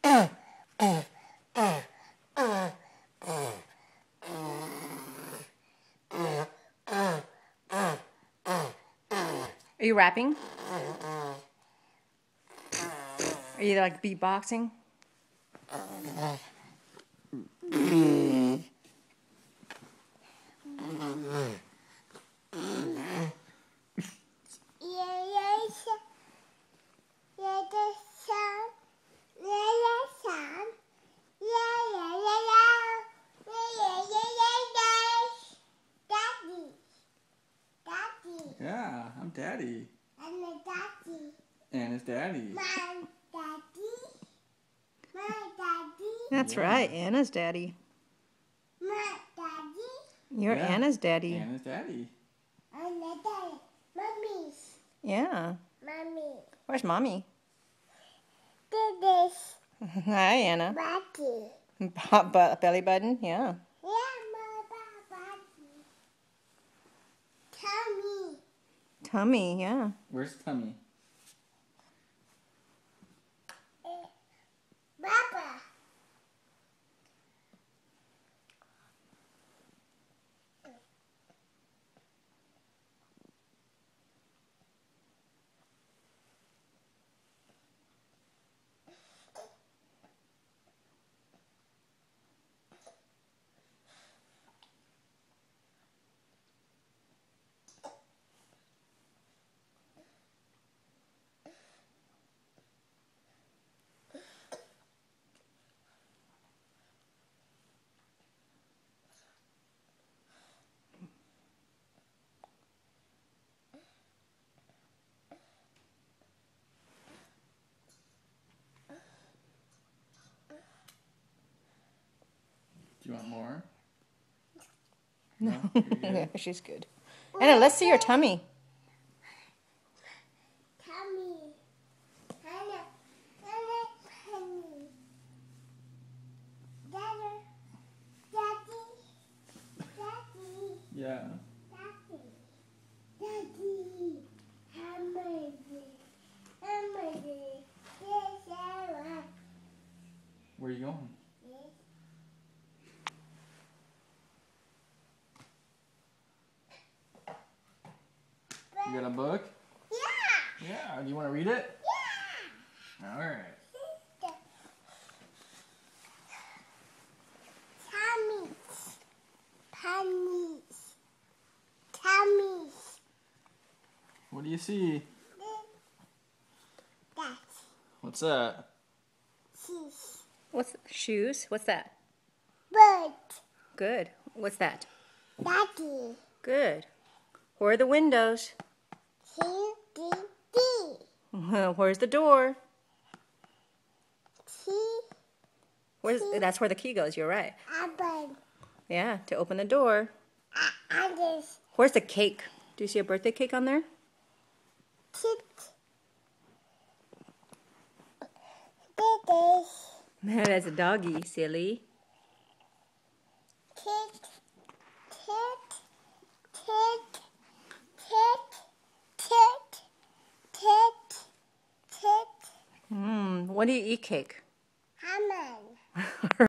Are you rapping? Are you like beatboxing? Yeah, I'm Daddy. And the daddy. And his daddy. My daddy. My daddy. That's right, Anna's daddy. My daddy. You're Anna's daddy. Anna's daddy. And the daddy. Mommy's. Yeah. Mommy. Where's Mommy? This. Hi, Anna. Daddy. Belly button? Yeah. Yeah, my daddy. Tummy. Tummy, yeah. Where's Tummy? Papa. Do you want more? No. You're good? Yeah, she's good. Anna, let's see your tummy. Tummy. Hannah. Tummy. Daddy. Daddy. Daddy. Yeah. Daddy. Daddy. Hamburger. Hamburger. Yes, Sarah. Where are you going? Yes. You got a book? Yeah. Yeah. Do you want to read it? Yeah. All right. Tummies. Tummies. Tummies. What do you see? That. What's that? She's What's shoes? What's that? bird. Good. What's that? Daddy. Good. Where are the windows? C, D, D. Where's the door? C, That's where the key goes. You're right. apple. Yeah, to open the door. Others. Where's the cake? Do you see a birthday cake on there? Kit. This. That's a doggy, silly. Kit. Kit. Kit. Kit. Kit. Kit. Kit. When do you eat cake?